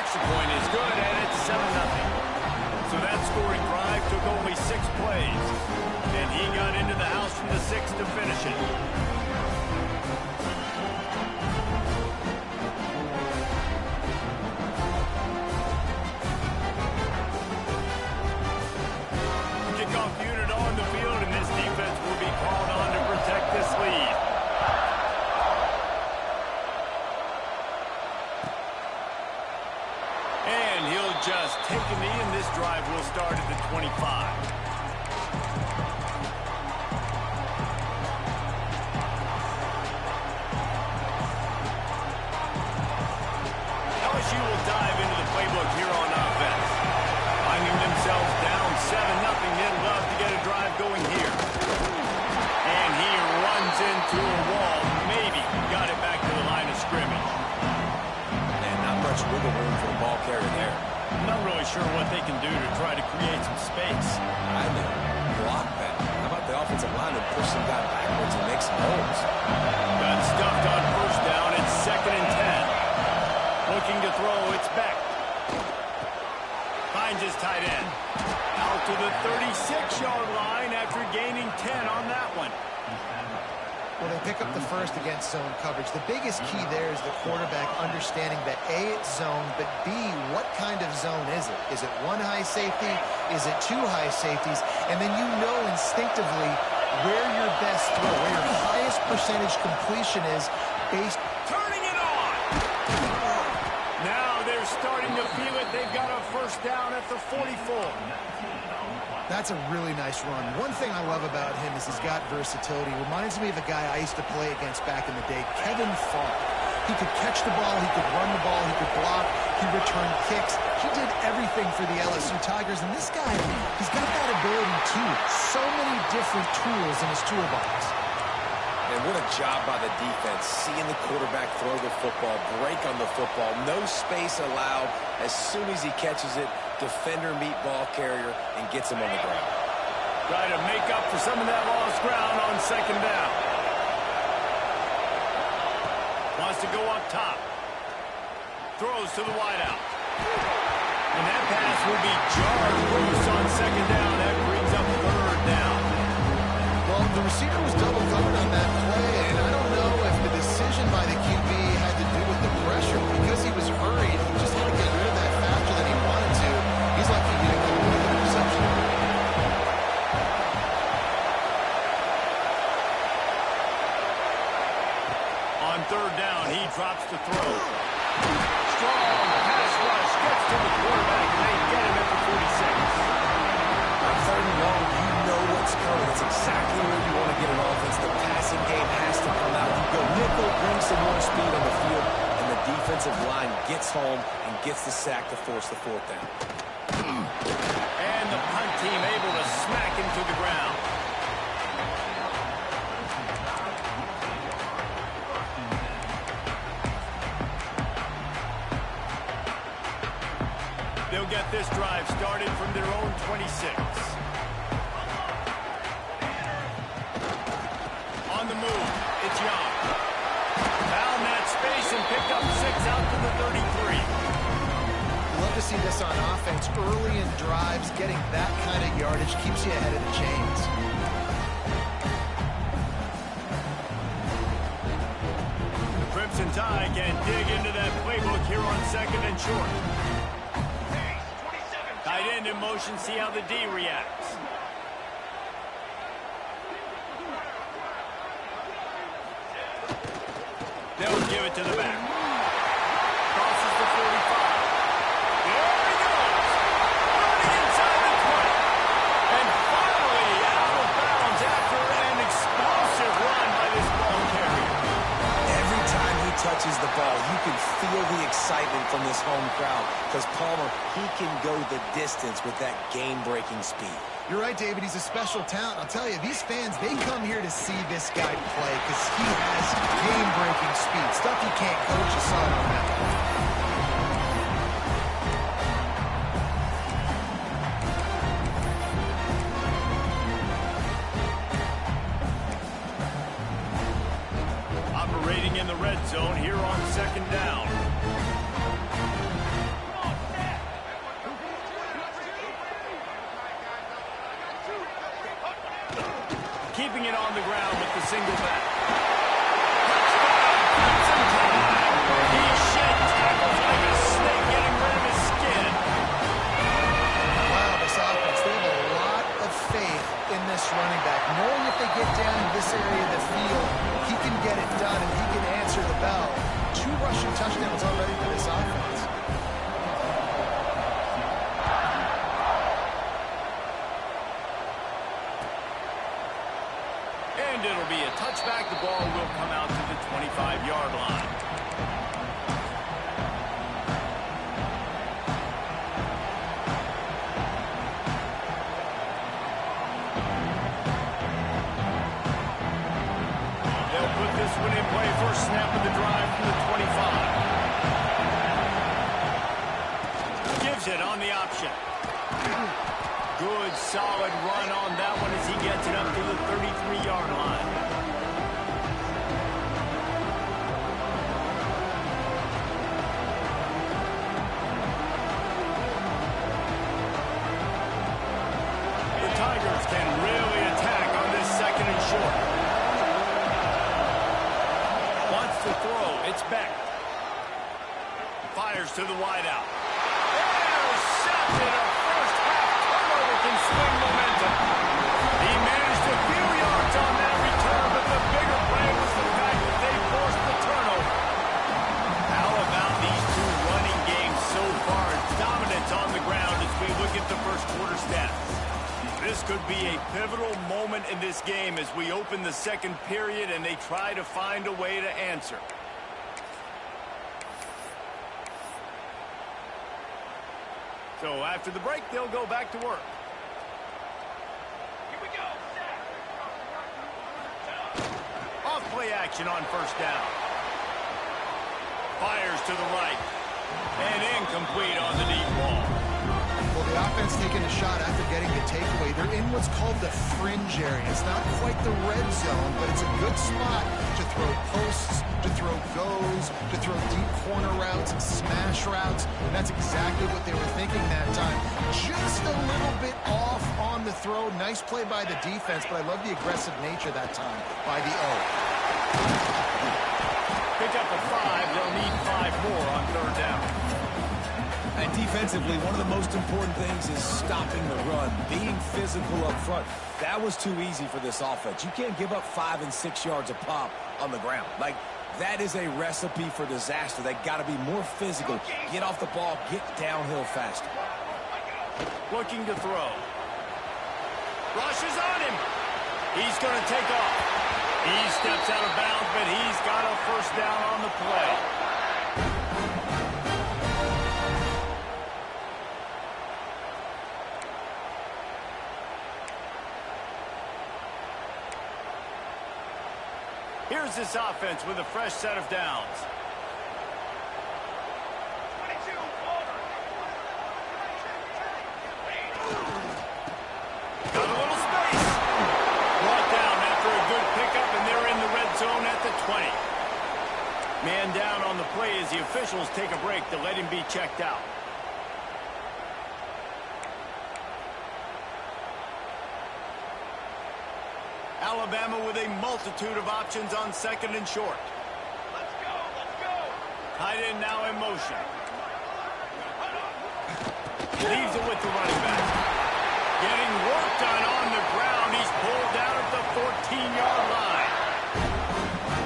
extra point is good, and it's 7-0. So that scoring drive took only 6 plays, and he got into the house from the 6 to finish it. Kickoff unit on the field, and this defense will be called on to protect this lead. And he'll just take a knee, and this drive will start at the 25. LSU will dive into the playbook here on offense. Finding themselves down 7-0, they'd love to get a drive going here. And he runs into a wall. Maybe got it back to the line of scrimmage. And not much wiggle room for the ball carrier there. I'm not really sure what they can do to try to create some space. I know. Block that. How about the offensive line and push some guy backwards and make some holes? Got stuffed on first down. It's 2nd and 10. Looking to throw. It's Beck. Finds his tight end. Out to the 36-yard line after gaining 10 on that one. Well, they pick up the first against zone coverage. The biggest key there is the quarterback understanding that A, it's zone, but B, what kind of zone is it? Is it 1 high safety? Is it 2 high safeties? And then you know instinctively where your best throw, where your highest percentage completion is based. Turning it on! Now they're starting to feel it. They've got a first down at the 44. That's a really nice run. One thing I love about him is he's got versatility. Reminds me of a guy I used to play against back in the day, Kevin Farr. He could catch the ball, he could run the ball, he could block, he returned kicks. He did everything for the LSU Tigers, and this guy, he's got that ability too. So many different tools in his toolbox. And what a job by the defense, seeing the quarterback throw the football, break on the football, no space allowed. As soon as he catches it, defender meet ball carrier and gets him on the ground. Try to make up for some of that lost ground on 2nd down. Wants to go up top. Throws to the wideout. And that pass will be jarred loose on 2nd down. That brings up 3rd down. Well, the receiver was double covered on that play, and I don't know if the decision by the QB had to do with the pressure. Because he was hurried, he just had to get rid of that faster than he wanted to. He's lucky he didn't get away with the interception. On 3rd down, he drops the throw. Strong pass rush gets to the quarterback, and they get him at the 46. On 3rd and long, you know what's coming. It's exactly where you want to get an offense. The passing game has to come out. You go nickel, bring some more speed on the field, and the defensive line gets home and gets the sack to force the 4th down. And the punt team able to smack him to the ground. They'll get this drive started from their own 26. On the move, it's Young. Found that space and picked up 6 out to the 33. Love to see this on offense. Early in drives, getting that kind of yardage keeps you ahead of the chains. The Crimson Tide can dig into that playbook here on 2nd and short. Tight end in motion, see how the D reacts. They'll give it to the back. Crosses the 45. There he goes. Running inside the 20. And finally out of bounds after an explosive run by this ball carrier. Every time he touches the ball, you can feel the excitement from this home crowd because Palmer, he can go the distance with that game-breaking speed. You're right, David. He's a special talent. I'll tell you, these fans, they come here to see this guy play because he has game-breaking speed. Stuff you can't coach. You saw it on that Operating in the red zone here on 2nd down. rushing touchdowns already for this offense. And it'll be a touchback. The ball will come out to the 25-yard line. They'll put this one in play. First snap of the drive from the 25. Gives it on the option. Good, solid run on that one as he gets it up to the 33-yard line. The Tigers can really attack on this second and short. Wants to throw. It's Beck. Fires to the wideout. Intercepted. Can swing momentum. He managed a few yards on that return, but the bigger play was the fact that they forced the turnover. How about these two running games so far? Dominance on the ground as we look at the first quarter stats. This could be a pivotal moment in this game as we open the second period and they try to find a way to answer. So after the break, they'll go back to work. Play action on first down. Fires to the right. And incomplete on the deep ball. Well, the offense taking a shot after getting the takeaway. They're in what's called the fringe area. It's not quite the red zone, but it's a good spot to throw posts, to throw goes, to throw deep corner routes, smash routes. And that's exactly what they were thinking that time. Just a little bit off on the throw. Nice play by the defense, but I love the aggressive nature that time by the O. Pick up a 5. They'll need 5 more on third down. And defensively, one of the most important things is stopping the run, being physical up front. That was too easy for this offense. You can't give up 5 and 6 yards a pop on the ground. Like, that is a recipe for disaster. They got to be more physical, get off the ball, get downhill faster. Looking to throw. Rush is on him. He's going to take off. He steps out of bounds, but he's got a first down on the play. Here's this offense with a fresh set of downs. Got a little space. Brought down after a good pickup, and they're in the red zone at the 20. Man down on the play as the officials take a break to let him be checked out. Alabama with a multitude of options on second and short. Let's go, let's go. Tight end now in motion. Leaves it with the running back. Getting work done on the ground. He's pulled down at the 14-yard line.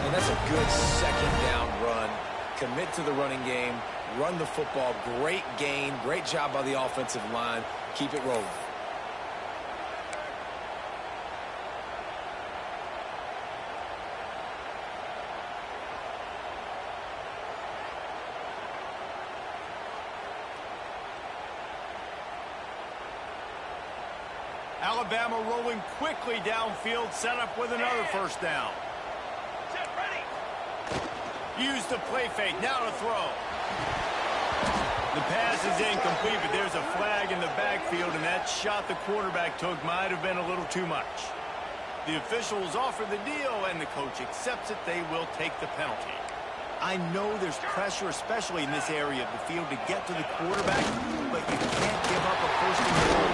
And that's a good second down run. Commit to the running game. Run the football. Great gain. Great job by the offensive line. Keep it rolling. Alabama rolling quickly downfield, set up with another first down. Set ready. Use the play fake, now to throw. The pass is incomplete, but there's a flag in the backfield, and that shot the quarterback took might have been a little too much. The officials offer the deal, and the coach accepts it. They will take the penalty. I know there's pressure, especially in this area of the field, to get to the quarterback, but you can't give up a first and goal.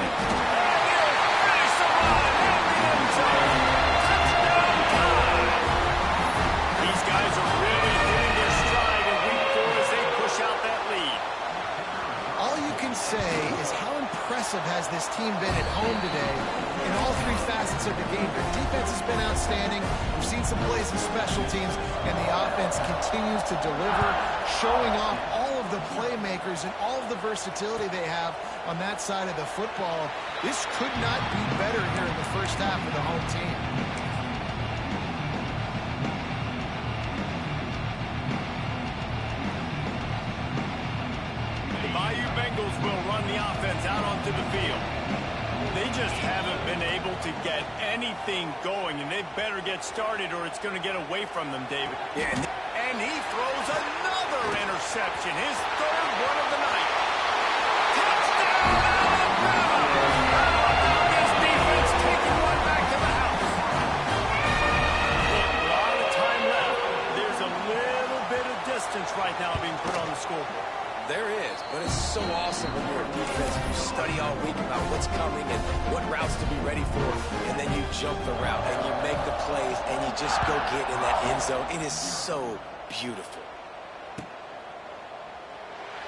These guys are really hitting their stride in week 4 as they push out that lead. All you can say is how impressive impressive has this team been at home today in all three facets of the game? Their defense has been outstanding. We've seen some plays in special teams, and the offense continues to deliver, showing off all of the playmakers and all of the versatility they have on that side of the football. This could not be better here in the first half for the home team. Bayou Bengals will run the offense out onto the field. They just haven't been able to get anything going, and they better get started or it's going to get away from them, David. Yeah, and he throws another interception, his third one of the night. Touchdown, Alabama! This defense taking one back to the house. With a lot of time left, there's a little bit of distance right now being put on the scoreboard. there is, but it's so awesome when you're a defense and you study all week about what's coming and what routes to be ready for, and then you jump the route and you make the plays and you just go get in that end zone. It is so beautiful.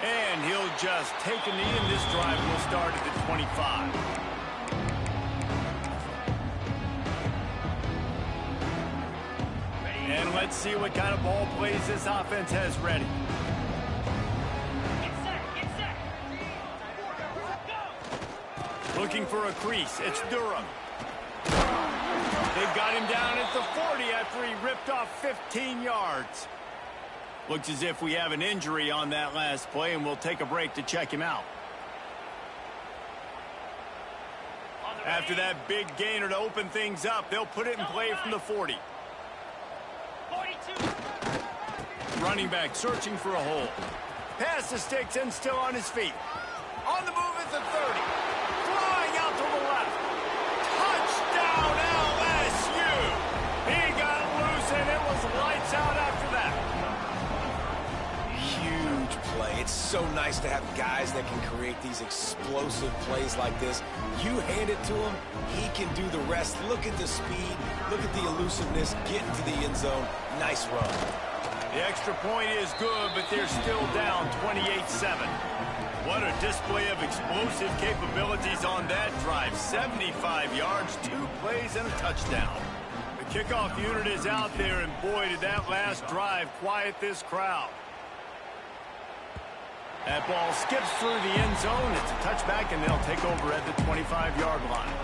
And he'll just take a knee, and this drive will start at the 25. And let's see what kind of ball plays this offense has ready. Looking for a crease. It's Durham. They've got him down at the 40 after he ripped off 15 yards. Looks as if we have an injury on that last play, and we'll take a break to check him out. After that big gainer to open things up, they'll put it in play from the 40. 42. Running back searching for a hole. Pass the sticks and still on his feet. On the move at the 30. Flying out to the left. Touchdown LSU. He got loose and it was lights out after that. Huge play. It's so nice to have guys that can create these explosive plays like this. You hand it to him, he can do the rest. Look at the speed, look at the elusiveness, get into the end zone. Nice run. The extra point is good, but they're still down 28-7. What a display of explosive capabilities on that drive. 75 yards, 2 plays, and a touchdown. The kickoff unit is out there, and boy, did that last drive quiet this crowd. That ball skips through the end zone. It's a touchback, and they'll take over at the 25-yard line.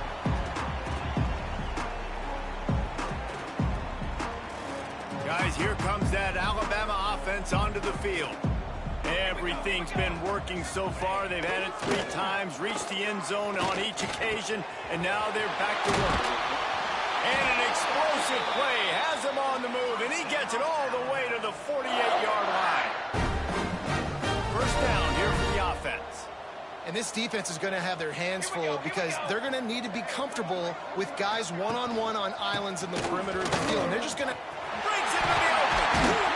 Guys, here comes that Alabama offense onto the field. Everything's been working so far. They've had it 3 times, reached the end zone on each occasion, and now they're back to work. And an explosive play has him on the move, and he gets it all the way to the 48-yard line. First down here for the offense. And this defense is going to have their hands full because they're going to need to be comfortable with guys one-on-one on islands in the perimeter of the field. And they're just going to... Brings it to the open.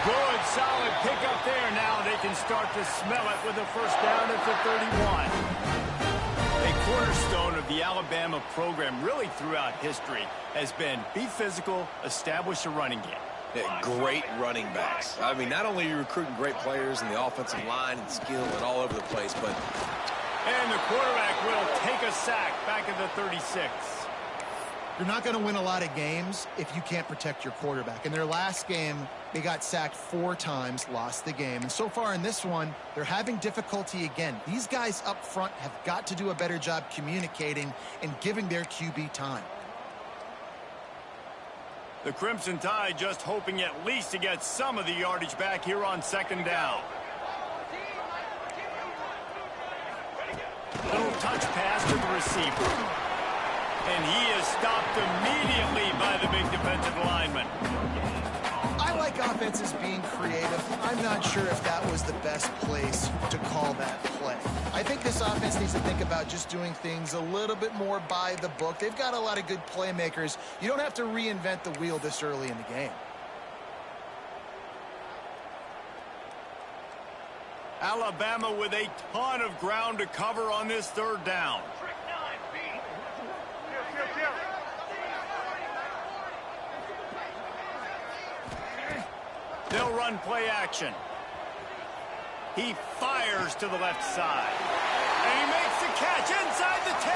Good, solid pickup there. Now they can start to smell it with a first down at the 31. A cornerstone of the Alabama program really throughout history has been be physical, establish a running game. Yeah, great running backs. I mean, not only are you recruiting great players in the offensive line and skill and all over the place, but... And the quarterback will take a sack back at the 36. You're not going to win a lot of games if you can't protect your quarterback. In their last game, they got sacked 4 times, lost the game. And so far in this one, they're having difficulty again. These guys up front have got to do a better job communicating and giving their QB time. The Crimson Tide just hoping at least to get some of the yardage back here on second down. Little touch pass to the receiver. And he is stopped immediately by the big defensive lineman. I like offenses being creative. I'm not sure if that was the best place to call that play. I think this offense needs to think about just doing things a little bit more by the book. They've got a lot of good playmakers. You don't have to reinvent the wheel this early in the game. Alabama with a ton of ground to cover on this third down. They'll run play action. He fires to the left side. And he makes the catch inside the 10.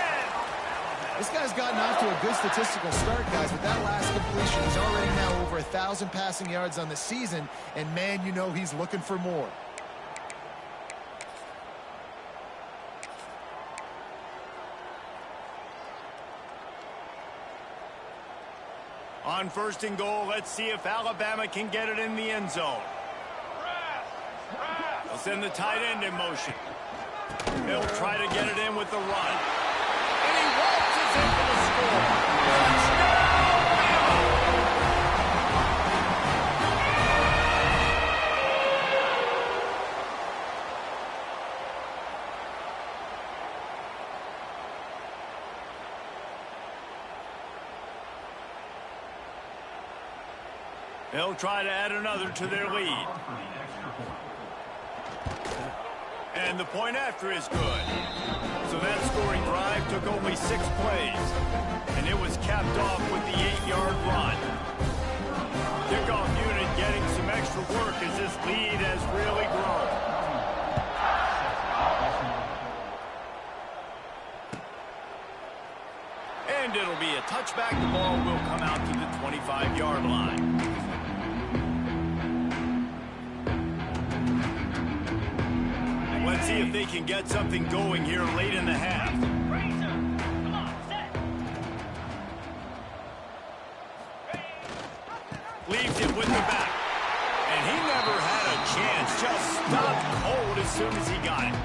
This guy's gotten off to a good statistical start, guys. With that last completion, he's already now over 1,000 passing yards on the season, and man, you know he's looking for more. On 1st and goal, let's see if Alabama can get it in the end zone. They'll send the tight end in motion. He'll try to get it in with the run. And he waltzes in for the score. Touchdown, They'll try to add another to their lead. And the point after is good. So that scoring drive took only 6 plays. And it was capped off with the 8-yard run. Kickoff unit getting some extra work as this lead has really grown. And it'll be a touchback. The ball will come out to the 25-yard line. Let's see if they can get something going here late in the half. Leaves it with the back. And he never had a chance. Just stopped cold as soon as he got it.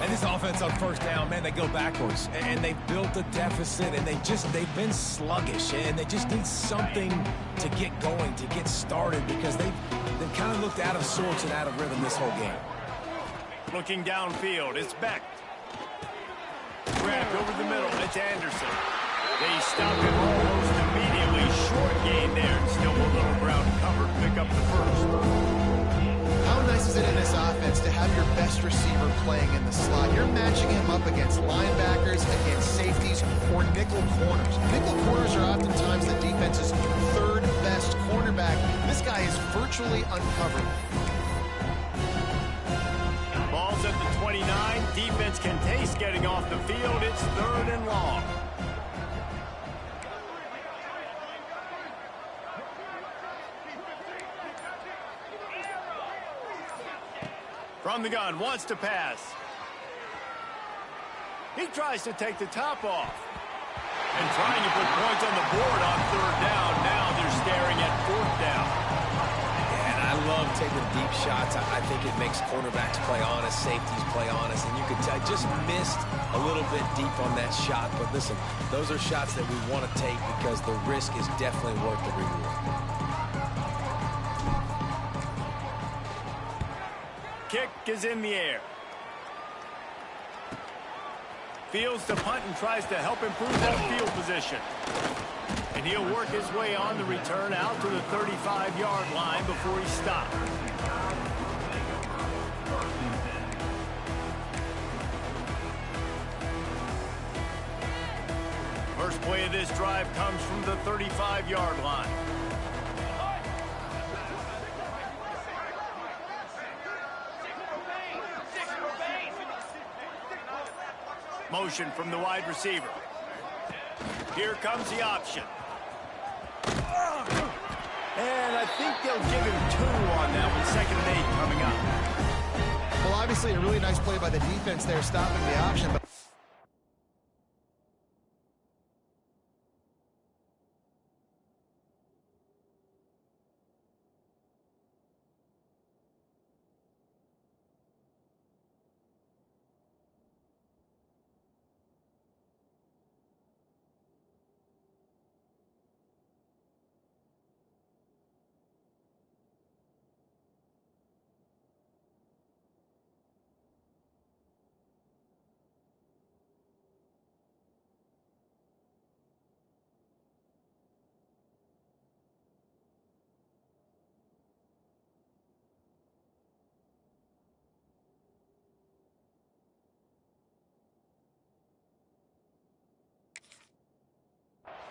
And this offense on 1st down, man, they go backwards. And they've built a deficit, and they've been sluggish. And they just need something to get going, to get started, because they've kind of looked out of sorts and out of rhythm this whole game. Looking downfield, it's Beck. Grabbed over the middle, it's Anderson. They stop him almost immediately. Short gain there, and still a little ground cover. Pick up the first. How nice is it in this offense to have your best receiver playing in the slot? You're matching him up against linebackers, against safeties, or nickel corners. Nickel corners are oftentimes the defense's 3rd best cornerback. This guy is virtually uncovered. Ball's at the 29. Defense can taste getting off the field. It's 3rd and long. From the gun, wants to pass. He tries to take the top off. And trying to put points on the board on 3rd down. Now they're staring at 4th down. I love taking deep shots. I think it makes cornerbacks play honest, safeties play honest, and you could tell I just missed a little bit deep on that shot. But listen, those are shots that we want to take because the risk is definitely worth the reward. Kick is in the air. Fields to punt and tries to help improve that field position. And he'll work his way on the return out to the 35-yard line before he stopped. First play of this drive comes from the 35-yard line. Motion from the wide receiver. Here comes the option. And I think they'll give him 2 on that one. 2nd and 8 coming up. Well, obviously a really nice play by the defense there, stopping the option. But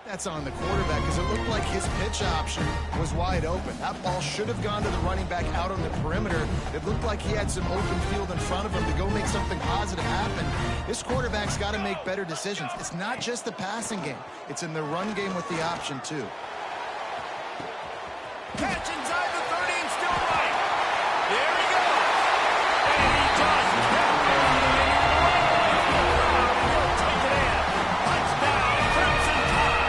That's on the quarterback because it looked like his pitch option was wide open. That ball should have gone to the running back out on the perimeter. It looked like he had some open field in front of him to go make something positive happen. This quarterback's got to make better decisions. It's not just the passing game. It's in the run game with the option, too. Catch inside the 30 and still right. There he goes. And he just kept it. He'll take it in. Touchdown, Crimson Tide.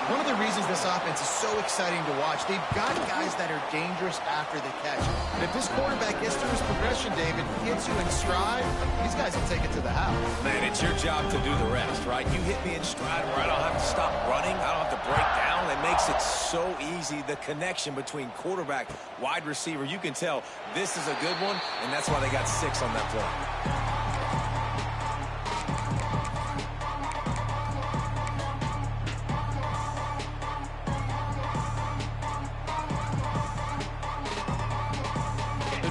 One of the reasons this offense is so exciting to watch, they've got guys that are dangerous after the catch. And if this quarterback gets through his progression, David, hits you in stride, these guys will take it to the house. Man, it's your job to do the rest, right? You hit me in stride where I don't have to stop running. I don't have to break down. It makes it so easy, the connection between quarterback, wide receiver. You can tell this is a good one, and that's why they got 6 on that play.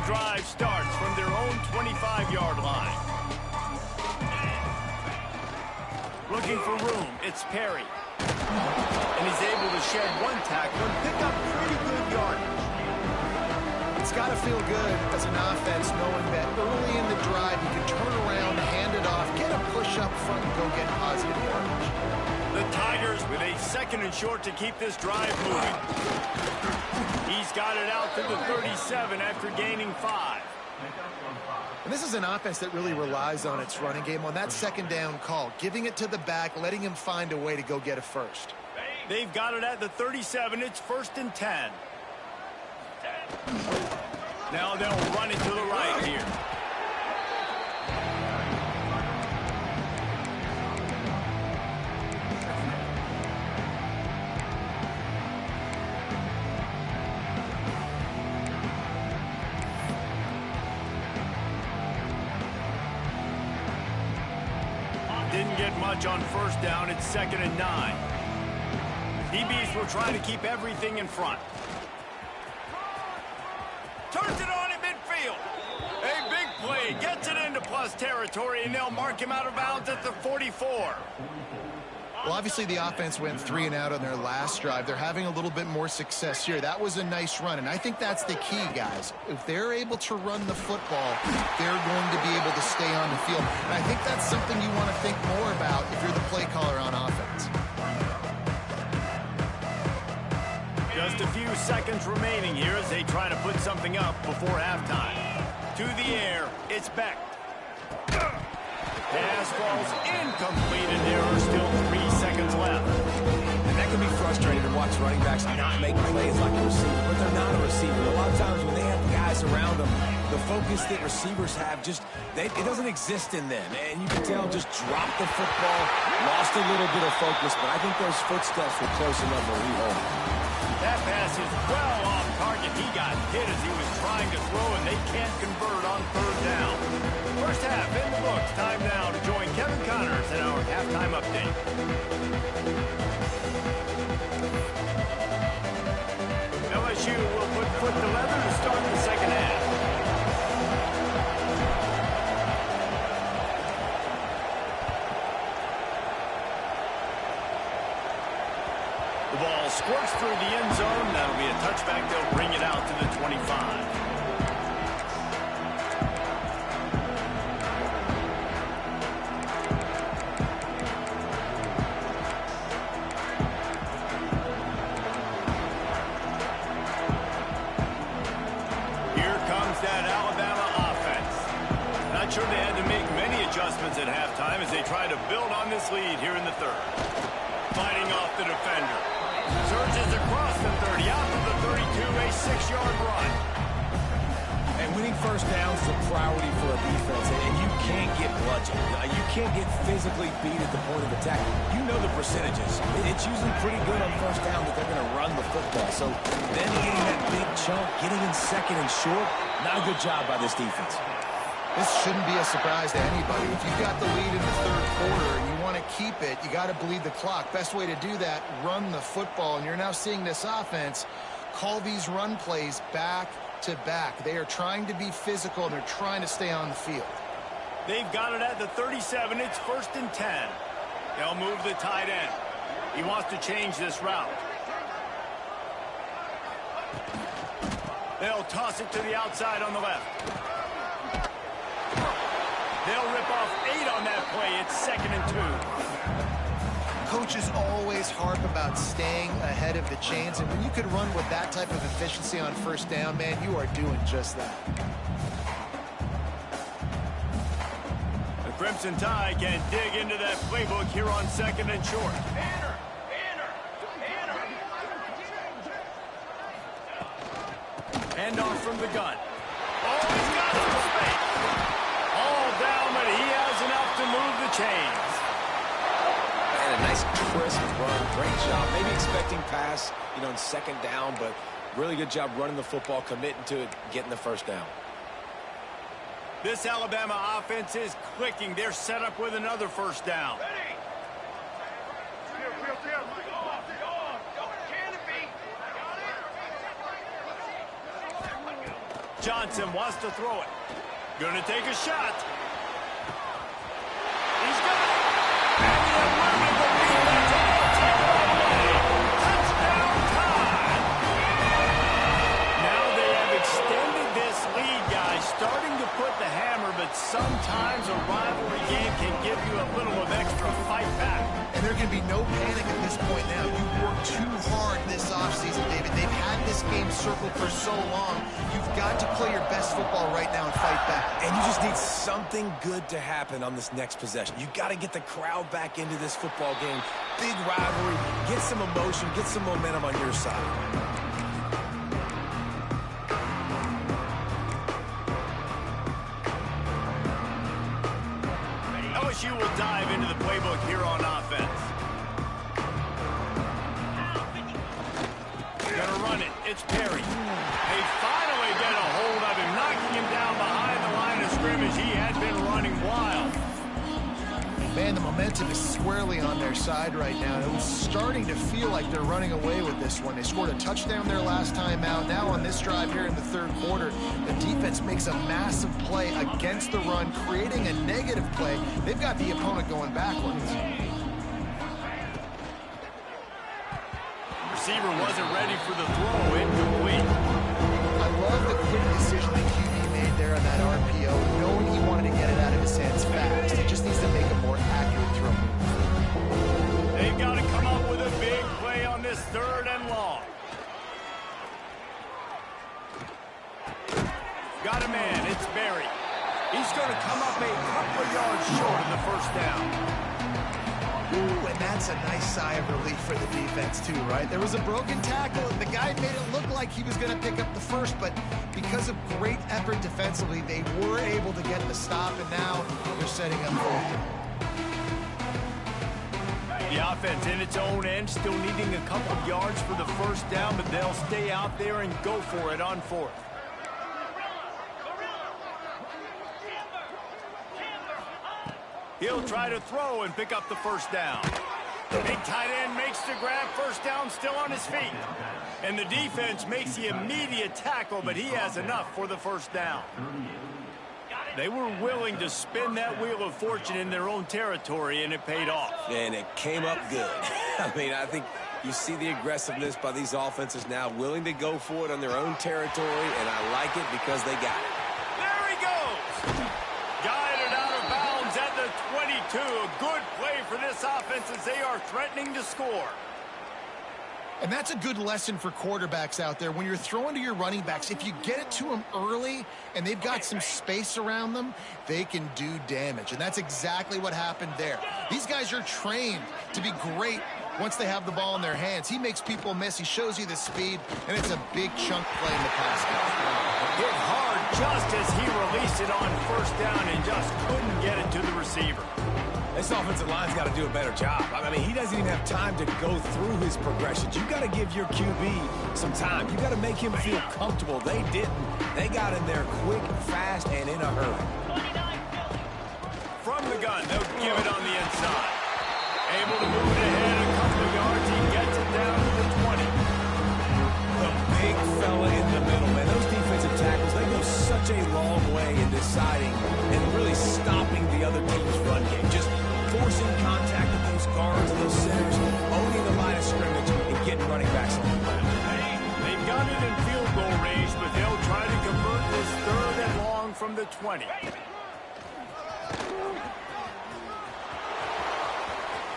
Drive starts from their own 25-yard line. Looking for room, it's Perry. And he's able to shed 1 tackle and pick up pretty good yardage. It's got to feel good as an offense knowing that early in the drive you can turn around, hand it off, get a push up front, and go get positive yardage. The Tigers with a 2nd and short to keep this drive moving. He's got it out to the 37 after gaining 5. And this is an offense that really relies on its running game on that 2nd down call, giving it to the back, letting him find a way to go get a first. They've got it at the 37. It's 1st and 10. Now they'll run it to the right here. Didn't get much on 1st down. It's 2nd and 9. DBs will try to keep everything in front. Turns it on in midfield. A big play. Gets it into plus territory, and they'll mark him out of bounds at the 44. Well, obviously the offense went 3 and out on their last drive. They're having a little bit more success here. That was a nice run, and I think that's the key, guys. If they're able to run the football, they're going to be able to stay on the field. And I think that's something you want to think more about if you're the play caller on offense. Just a few seconds remaining here as they try to put something up before halftime. To the air, it's Beck. Pass falls incomplete, and there are still 3 seconds left. And that can be frustrating to watch running backs not make plays like a receiver, but they're not a receiver. A lot of times when they have guys around them, the focus that receivers have it doesn't exist in them. And you can tell just dropped the football, lost a little bit of focus, but I think those footsteps were close enough to rehold. That pass is well off target. He got hit as he was trying to throw, and they can't convert on 3rd down. First half in the books. Time now to join Kevin Connors in our halftime update. LSU will put foot to leather to start the 2nd half. The ball squirts through the end zone. That'll be a touchback. They'll bring it out to the 25. That Alabama offense. Not sure they had to make many adjustments at halftime as they try to build on this lead here in the 3rd. Fighting off the defender. Surges across the 30, out to the 32, a 6-yard run. And winning 1st downs is a priority for a defense, and you can't get bludgeoned. You can't get physically beat at the point of attack. You know the percentages. It's usually pretty good on 1st down that they're going to run the football. So then getting that big chunk, getting in 2nd and short, not a good job by this defense. This shouldn't be a surprise to anybody. If you've got the lead in the 3rd quarter and you want to keep it, you got to bleed the clock. Best way to do that, run the football. And you're now seeing this offense call these run plays back to back. They are trying to be physical, and they're trying to stay on the field. They've got it at the 37. It's 1st and 10. They'll move the tight end. He wants to change this route. They'll toss it to the outside on the left. They'll rip off 8 on that play. It's 2nd and 2. Coaches always harp about staying ahead of the chains, and when you can run with that type of efficiency on first down, man, you are doing just that. The Crimson Tide can dig into that playbook here on 2nd and short. Handoff from the gun. Oh, he's got some space. All down, but he has enough to move the chains. And a nice crisp run. Great job. Maybe expecting pass, in 2nd down, but really good job running the football, committing to it, getting the first down. This Alabama offense is clicking. They're set up with another first down. Johnson wants to throw it. Gonna take a shot. He's got it. And the elusive defense will take it away. Touchdown time. Now they have extended this lead, guys. Starting to put the hammer, but sometimes a rivalry game can give you a little of extra fight back. And there can be no panic at this point now. You've worked too hard this offseason, David. They've had this game circled for so long. You've got to play your best football right now and fight back. And you just need something good to happen on this next possession. You got to get the crowd back into this football game. Big rivalry. Get some emotion. Get some momentum on your side. LSU will dive into the playbook here on offense. Gonna run it. It's Perry. They finally get a hold of him, knocking him down behind the line of scrimmage. He had been running wild. Man, the momentum is squarely on their side right now. It was starting to feel like they're running away with this one. They scored a touchdown their last time out. Now on this drive here in the 3rd quarter, the defense makes a massive play against the run, creating a negative play. They've got the opponent going backwards. Receiver wasn't ready for the throw. Incomplete. I love the quick decision that QB made there on that RPO, knowing he wanted to get it out of his hands fast. He just needs to make a more accurate throw. They've got to come up with a big play on this 3rd and long. Got a man. It's Barry. He's going to come up a couple of yards short of the first down. Ooh, and that's a nice sigh of relief for the defense too, right? There was a broken tackle, and the guy made it look like he was going to pick up the first, but because of great effort defensively, they were able to get the stop, and now they're setting up for it. The offense in its own end, still needing a couple of yards for the first down, but they'll stay out there and go for it on 4th. He'll try to throw and pick up the first down. The big tight end makes the grab. First down, still on his feet. And the defense makes the immediate tackle, but he has enough for the first down. They were willing to spin that wheel of fortune in their own territory, and it paid off. And it came up good. I think you see the aggressiveness by these offenses now, willing to go for it on their own territory, and I like it because they got it. There he goes. Guided out of bounds at the 22. A good play for this offense as they are threatening to score. And that's a good lesson for quarterbacks out there. When you're throwing to your running backs, if you get it to them early and they've got some space around them, they can do damage. And that's exactly what happened there. These guys are trained to be great once they have the ball in their hands. He makes people miss. He shows you the speed, and it's a big chunk play in the pass game. Hit hard just as he released it on first down and just couldn't get it to the receiver. This offensive line's got to do a better job. I mean, he doesn't even have time to go through his progressions. You got to give your QB some time. You got to make him feel comfortable. They didn't. They got in there quick, fast, and in a hurry. From the gun, they'll give it on the inside. Able to move it ahead a couple of yards. He gets it down to the 20. The big fella in the middle, man. Those defensive tackles, they go such a long way in deciding and really stopping the other team's run game. Just forcing contact with those guards and those centers, owning the line of scrimmage, and getting running backs on the ground. They've got it in field goal range, but they'll try to convert this 3rd and long from the 20.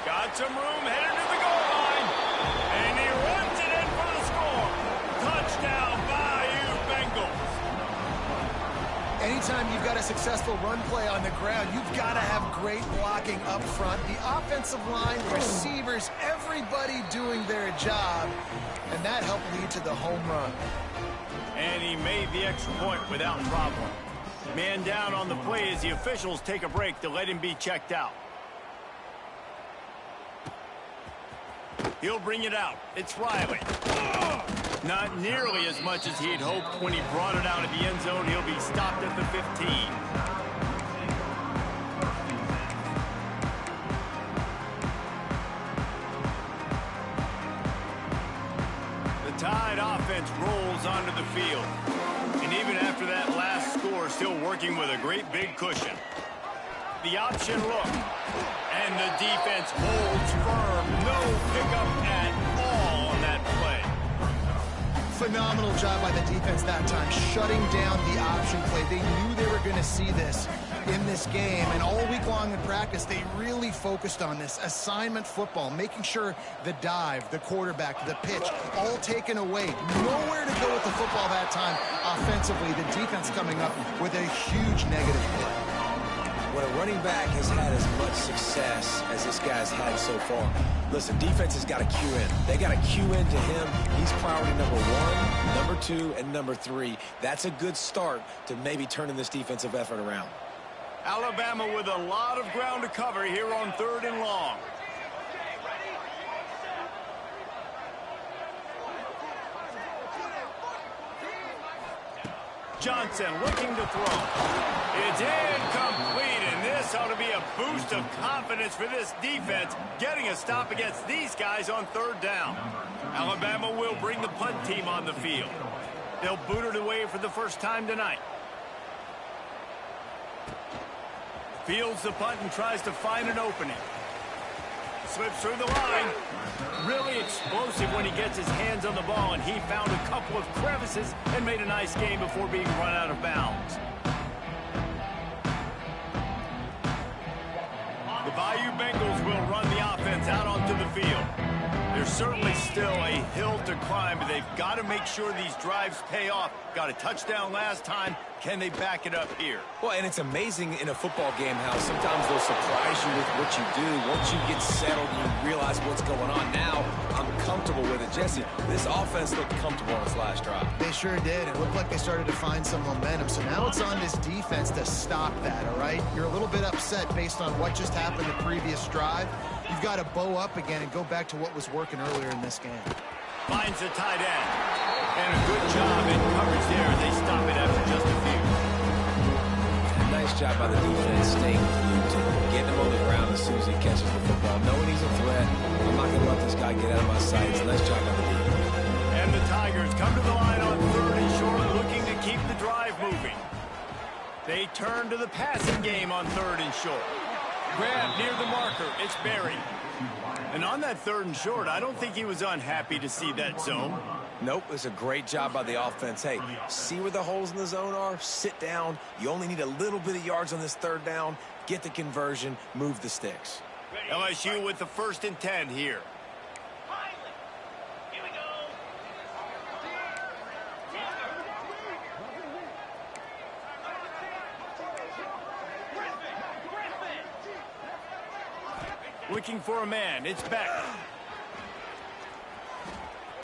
Got some room, headed to the goal line. And he runs it in for the score. Touchdown, Bayou Bengals. Anytime you've got a successful run play on the ground, you've got to have great blocking up front. The offensive line, the receivers, everybody doing their job. And that helped lead to the home run. And he made the extra point without problem. Man down on the play as the officials take a break to let him be checked out. He'll bring it out. It's Riley. Not nearly as much as he'd hoped when he brought it out of the end zone. He'll be stopped at the 15. The Tide offense rolls onto the field. And even after that last score, still working with a great big cushion. The option look. And the defense holds firm. No pickup at all on that play. Phenomenal job by the defense that time, shutting down the option play. They knew they were going to see this in this game, and all week long in practice, they really focused on this assignment football, making sure the dive, the quarterback, the pitch, all taken away. Nowhere to go with the football that time offensively. The defense coming up with a huge negative play. When a running back has had as much success as this guy's had so far, listen, defense has got to cue in. They got to cue in to him. He's priority number 1, number 2, and number 3. That's a good start to maybe turning this defensive effort around. Alabama with a lot of ground to cover here on 3rd and long. Johnson looking to throw. It's incomplete, and this ought to be a boost of confidence for this defense, getting a stop against these guys on 3rd down. Alabama will bring the punt team on the field. They'll boot it away for the first time tonight. Fields the punt and tries to find an opening. Slips through the line. Really explosive when he gets his hands on the ball, and he found a couple of crevices and made a nice game before being run out of bounds. The Bayou Bengals will run the offense out onto the field. There's certainly still a hill to climb, but they've got to make sure these drives pay off. Got a touchdown last time. Can they back it up here? Well, and it's amazing in a football game how sometimes they'll surprise you with what you do. Once you get settled and you realize what's going on now, I'm comfortable with it. Jesse, this offense looked comfortable on its last drive. They sure did. It looked like they started to find some momentum. So now it's on this defense to stop that, all right? You're a little bit upset based on what just happened the previous drive. You've got to bow up again and go back to what was working earlier in this game. Finds the tight end. And a good job in coverage there. They stop it after just a few. Nice job by the defense staying glued to him, getting him on the ground as soon as he catches the football. Knowing he's a threat, I'm not going to let this guy get out of my sights. Nice job by the defense. And the Tigers come to the line on 3rd and short, looking to keep the drive moving. They turn to the passing game on 3rd and short. Grab near the marker. It's Berry. And on that 3rd and short, I don't think he was unhappy to see that zone. Nope, it's a great job by the offense. Hey, see where the holes in the zone are? Sit down. You only need a little bit of yards on this 3rd down. Get the conversion. Move the sticks. LSU with the 1st and 10 here. Looking for a man. It's Beck.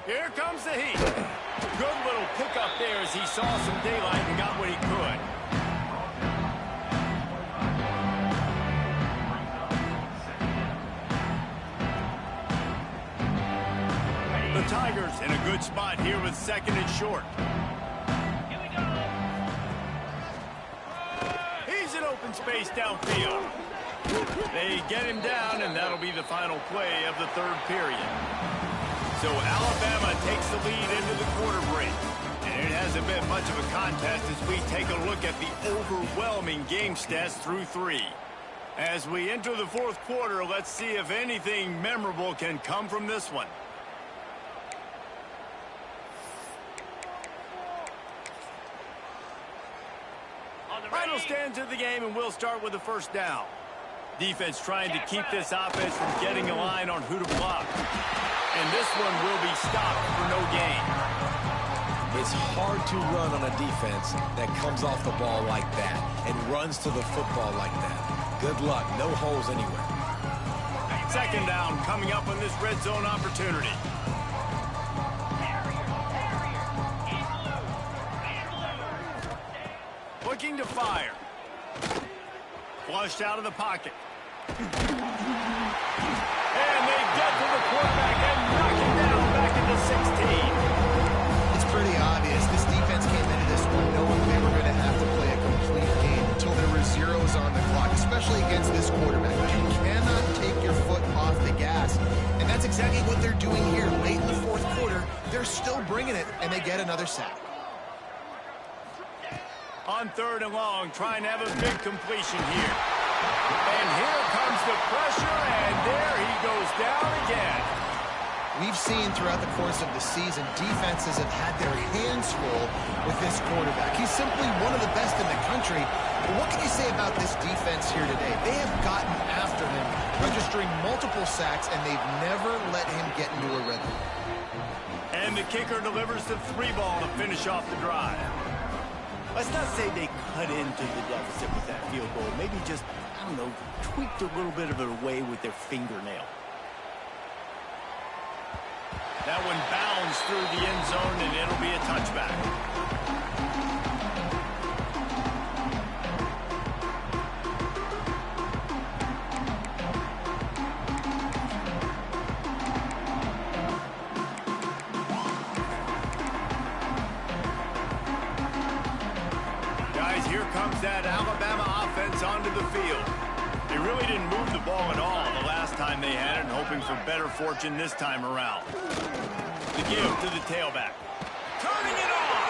Here comes the heat. Good little pickup there as he saw some daylight and got what he could. The Tigers in a good spot here with 2nd and short. He's in open space downfield. They get him down, and that'll be the final play of the 3rd period. So Alabama takes the lead into the quarter break. And it hasn't been much of a contest as we take a look at the overwhelming game stats through 3. As we enter the fourth quarter, let's see if anything memorable can come from this one. Final stands of the game, and we'll start with the first down. Defense trying to keep this offense from getting a line on who to block. And this one will be stopped for no gain. It's hard to run on a defense that comes off the ball like that and runs to the football like that. Good luck. No holes anywhere. Second down coming up on this red zone opportunity. Looking to fire. Flushed out of the pocket. And they get to the quarterback and knock him down back into 16. It's pretty obvious. This defense came into this one knowing they were going to have to play a complete game until there were zeros on the clock, especially against this quarterback. You cannot take your foot off the gas. And that's exactly what they're doing here. Late in the fourth quarter, they're still bringing it, and they get another sack. On third and long, trying to have a big completion here. And here comes the pressure, and there he goes down again. We've seen throughout the course of the season, defenses have had their hands full with this quarterback. He's simply one of the best in the country. But what can you say about this defense here today? They have gotten after him, registering multiple sacks, and they've never let him get into a rhythm. And the kicker delivers the 3-ball to finish off the drive. Let's not say they cut into the deficit with that field goal. Maybe just, I don't know, tweaked a little bit of it away with their fingernail. That one bounds through the end zone, and it'll be a touchback. Here comes that Alabama offense onto the field. They really didn't move the ball at all the last time they had it, and hoping for better fortune this time around. The give to the tailback. Turning it on!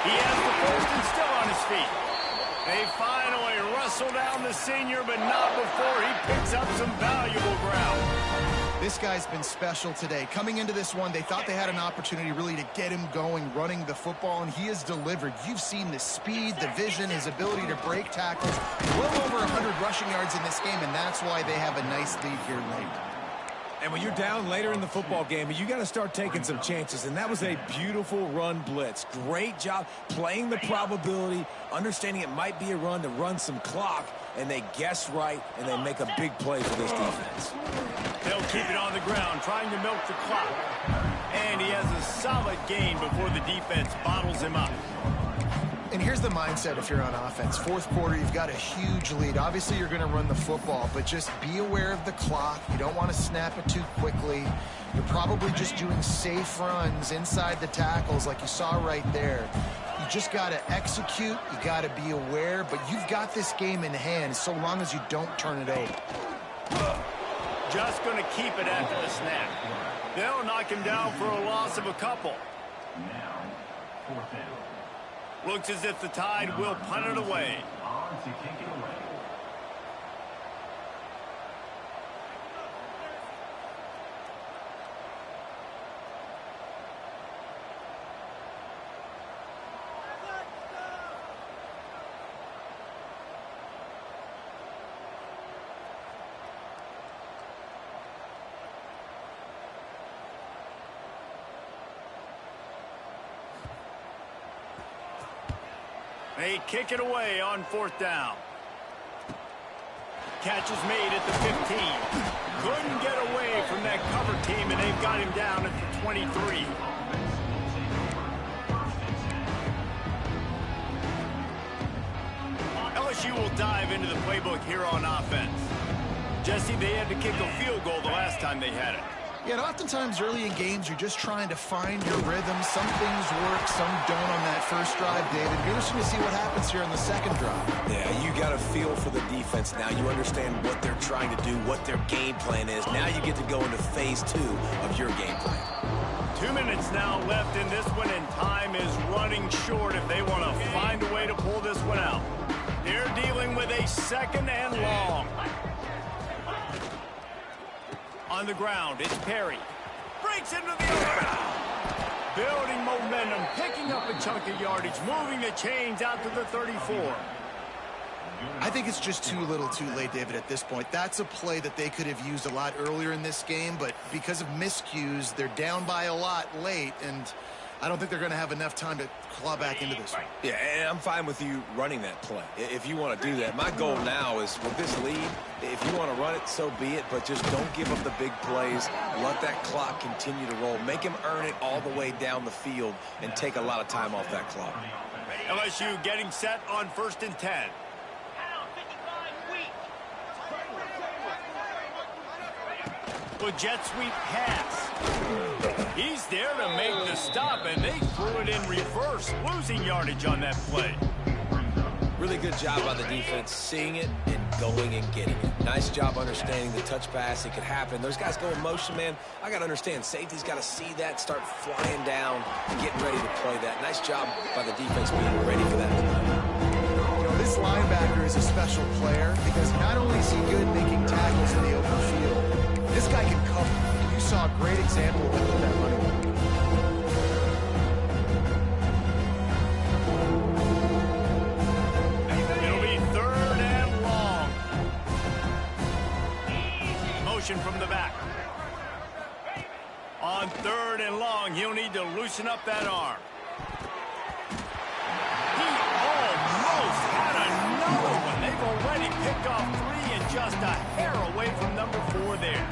He has the first and still on his feet. They finally wrestle down the senior, but not before he picks up some valuable ground. This guy's been special today. Coming into this one, they thought they had an opportunity really to get him going, running the football, and he has delivered. You've seen the speed, the vision, his ability to break tackles. Well over 100 rushing yards in this game, and that's why they have a nice lead here late. And when you're down later in the football game, you got to start taking some chances, and that was a beautiful run blitz. Great job playing the probability, understanding it might be a run to run some clock, and they guess right, and they make a big play for this defense. They'll keep it on the ground, trying to milk the clock. And he has a solid gain before the defense bottles him up. And here's the mindset if you're on offense. Fourth quarter, you've got a huge lead. Obviously, you're going to run the football, but just be aware of the clock. You don't want to snap it too quickly. You're probably just doing safe runs inside the tackles like you saw right there. You just got to execute. You got to be aware, but you've got this game in hand so long as you don't turn it over. Just going to keep it after the snap. They'll knock him down for a loss of a couple. Now, fourth down. Looks as if the Tide will punt it away. On to kick it away. They kick it away on fourth down. Catch is made at the 15. Couldn't get away from that cover team, and they've got him down at the 23. LSU will dive into the playbook here on offense. Jesse, they had to kick a field goal the last time they had it. Yeah, and oftentimes early in games, you're just trying to find your rhythm. Some things work, some don't on that first drive, David. Be interesting to see what happens here on the second drive. Yeah, you got a feel for the defense now. You understand what they're trying to do, what their game plan is. Now you get to go into phase 2 of your game plan. 2 minutes now left in this one, and time is running short if they want to find a way to pull this one out. They're dealing with a second and long. On the ground, it's Perry. Breaks into the open. Building momentum, picking up a chunk of yardage, moving the chains out to the 34. I think it's just too little too late, David, at this point. That's a play that they could have used a lot earlier in this game, but because of miscues, they're down by a lot late, and I don't think they're going to have enough time to claw back into this one. Yeah, and I'm fine with you running that play if you want to do that. My goal now is with this lead, if you want to run it, so be it, but just don't give up the big plays. Let that clock continue to roll. Make him earn it all the way down the field and take a lot of time off that clock. LSU getting set on 1st and 10. Well, jet sweep pass. He's there to make the stop, and they threw it in reverse, losing yardage on that play. Really good job by the defense, seeing it and going and getting it. Nice job understanding the touch pass. It could happen. Those guys go in motion, man. I got to understand. Safety's got to see that, start flying down, and getting ready to play that. Nice job by the defense being ready for that. You know, this linebacker is a special player because not only is he good making tackles in the open field, this guy can cover. You saw a great example of it with that running back. It'll be 3rd and long. Motion from the back. On 3rd and long, he'll need to loosen up that arm. He almost had another one. They've already picked off 3 and just a hair away from number 4 there.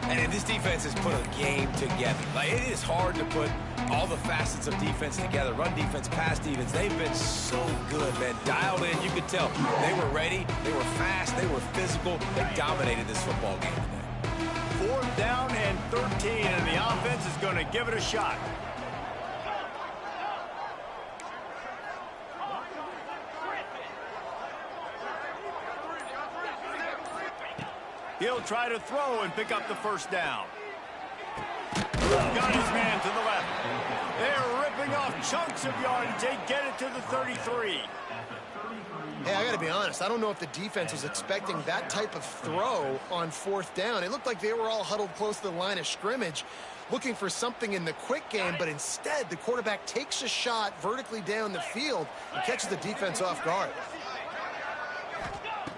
And this defense has put a game together. Like, it is hard to put all the facets of defense together. Run defense, pass defense. They've been so good, man. Dialed in. You could tell they were ready. They were fast. They were physical. They dominated this football game today. 4th down and 13, and the offense is going to give it a shot. He'll try to throw and pick up the 1st down. Got his man to the left. They're ripping off chunks of yardage. They get it to the 33. Hey, I got to be honest. I don't know if the defense was expecting that type of throw on 4th down. It looked like they were all huddled close to the line of scrimmage, looking for something in the quick game, but instead the quarterback takes a shot vertically down the field and catches the defense off guard.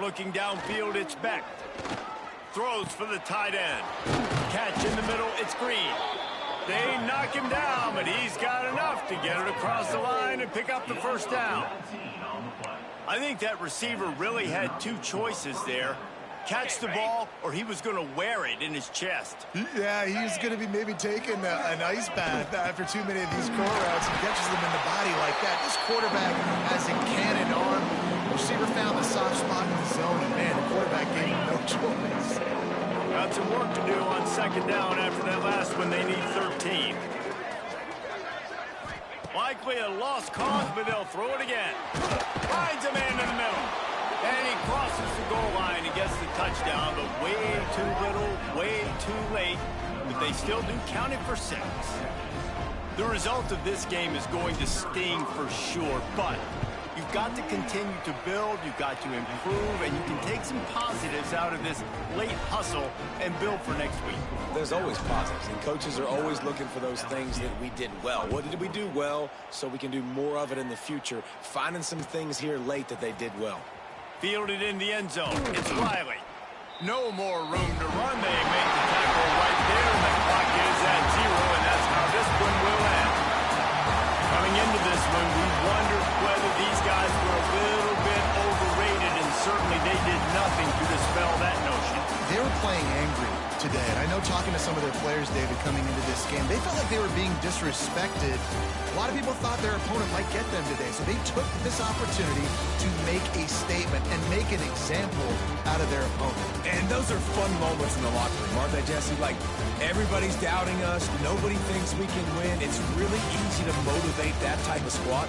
Looking downfield, it's Beck. Throws for the tight end. Catch in the middle, it's Green. They knock him down, but he's got enough to get it across the line and pick up the 1st down. I think that receiver really had 2 choices there. Catch the ball, or he was going to wear it in his chest. Yeah, he's going to be maybe taking an ice bath after too many of these core routes and catches them in the body like that. This quarterback has a cannon arm. Receiver found the soft spot in the zone, and man, the quarterback gave him no choice. Got some work to do on 2nd down after that last one. They need 13. Likely a lost cause, but they'll throw it again. Finds a man in the middle. And he crosses the goal line and gets the touchdown, but way too little, way too late. But they still do count it for 6. The result of this game is going to sting for sure, but you've got to continue to build, you've got to improve, and you can take some positives out of this late hustle and build for next week. There's always positives, and coaches are always looking for those things that we did well. What did we do well so we can do more of it in the future? Finding some things here late that they did well. Fielded in the end zone. It's Riley. No more room to run. They make the tackle right there, and the clock is at 0, and that's how this one will end. Coming into this one, we wondered whether these guys were a little bit overrated, and certainly they did nothing to dispel that notion. They were playing angry today, and I know talking to some of their players, David, coming into this game, they felt like they were being disrespected. A lot of people thought their opponent might get them today, so they took this opportunity to make a statement and make an example out of their opponent. And those are fun moments in the locker room, aren't they, Jesse? Like, everybody's doubting us. Nobody thinks we can win. It's really easy to motivate that type of squad.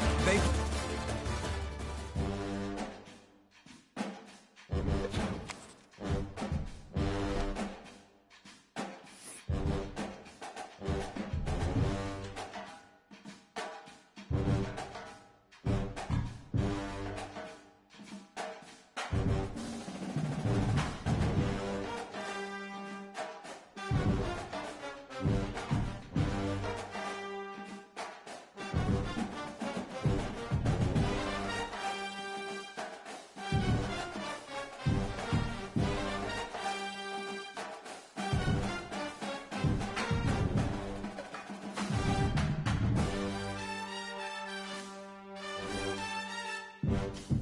it.